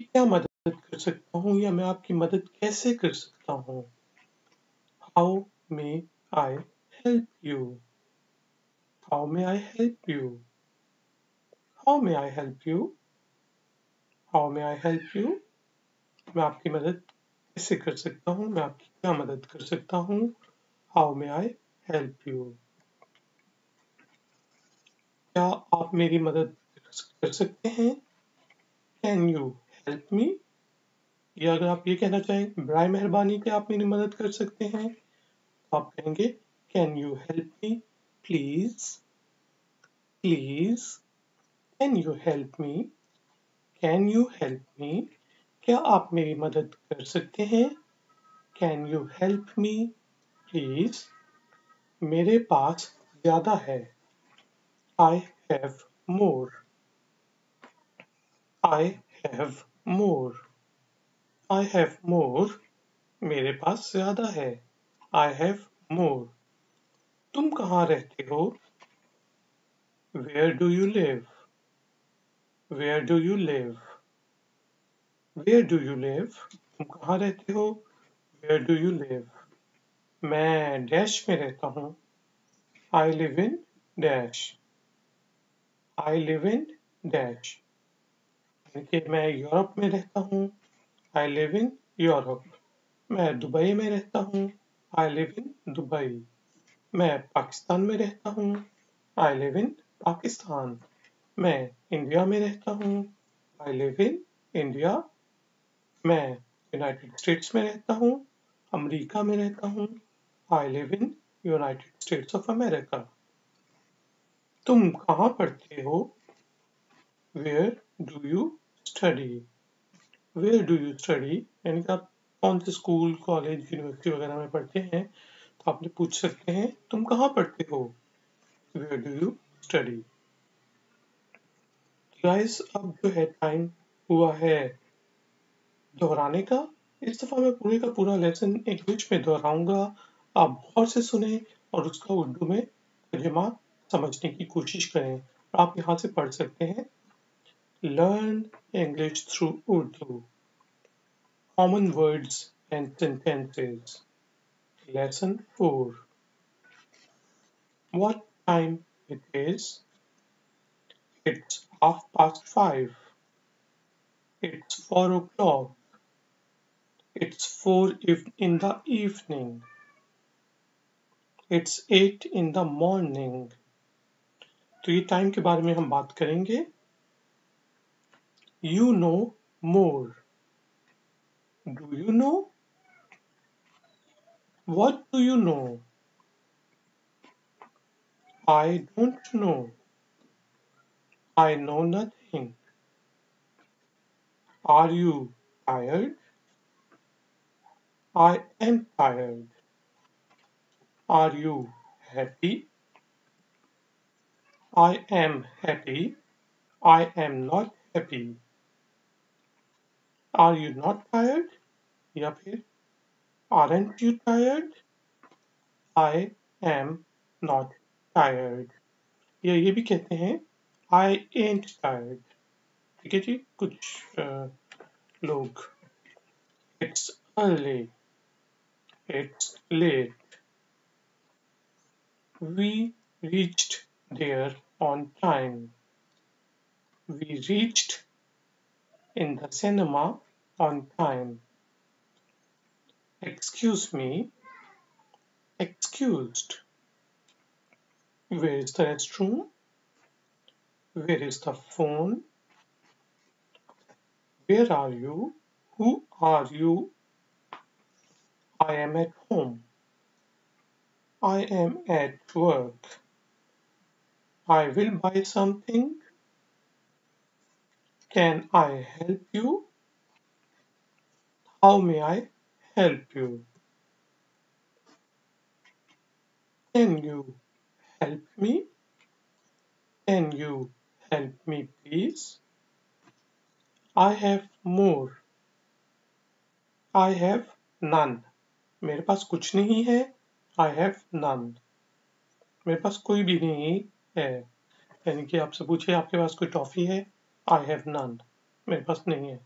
क्या मदद कर सकता हूँ या मैं आपकी मदद कैसे कर सकता हूँ? How may I help you? How may I help you? How may I help you? How may I help you? मैं आपकी मदद कैसे कर सकता हूँ? मैं आपकी क्या मदद कर सकता हूँ? How may I help you? क्या आप मेरी मदद कर सकते हैं? Can you help me? या अगर आप ये कहना चाहें बराए मेहरबानी कि आप मेरी मदद कर सकते हैं, तो आप कहेंगे Can you help me? Please. Please. Can you help me? Can you help me? क्या आप मेरी मदद कर सकते हैं? Can you help me? Please. मेरे पास ज़्यादा है. I have more. I have more. I have more. मेरे पास ज़्यादा है. I have more. तुम कहाँ रहते हो? Where do you live? Where do you live? Where do you live? तुम कहाँ रहते हो? Where do you live? मैं डैश में रहता हूँ. I live in dash. I live in dash. यानी कि मैं यूरोप में रहता हूँ. I live in Europe. मैं दुबई में रहता हूँ. I live in Dubai. मैं पाकिस्तान में रहता हूँ. I live in Pakistan. मैं इंडिया में रहता हूँ. I live in India. मैं यूनाइटेड स्टेट्स में रहता हूँ. अमेरिका में रहता हूँ. I live in United States of America. तुम कहाँ पढ़ते हो? Where do you study? Where do you study? यानी कि आप कौन से स्कूल, कॉलेज, यूनिवर्सिटी वगैरह में पढ़ते हैं, तो आपने पूछ सकते हैं तुम कहाँ पढ़ते हो? Where do you study? Guys अब जो है टाइम हुआ है दोहराने का. इस दफा मैं पूरे का पूरा लेसन इंग्लिश में दोहराऊंगा. आप गौर से सुने और उसका उर्दू में तर्जुमा समझने की कोशिश करें. आप यहाँ से पढ़ सकते हैं. Learn English through Urdu. Common words and sentences. Lesson 4. What time it is? It's 5:30. It's 4 o'clock. It's 4 in the evening. It's 8 in the morning. तो ये टाइम के बारे में हम बात करेंगे. You know more. Do you know? What do you know? I don't know. I know nothing. Are you tired? I am tired. Are you happy? I am happy. I am not happy. Are you not tired? या फिर aren't you tired? I am not tired. या ये भी कहते हैं I ain't tired. ठीक है जी. कुछ लोग It's early. It's late. We reached there on time. We reached in the cinema on time. Excuse me. Excused. Where is the restroom? Where is the phone? Where are you? Who are you? I am at home. I am at work. I will buy something. Can I help you? How may I help you? Can you help me? Can you help me, please? I have more. I have none. मेरे पास कुछ नहीं है. I have none. मेरे पास कोई भी नहीं है. यानी कि आपसे पूछे आपके पास कोई टॉफी है? I have none. मेरे पास नहीं है.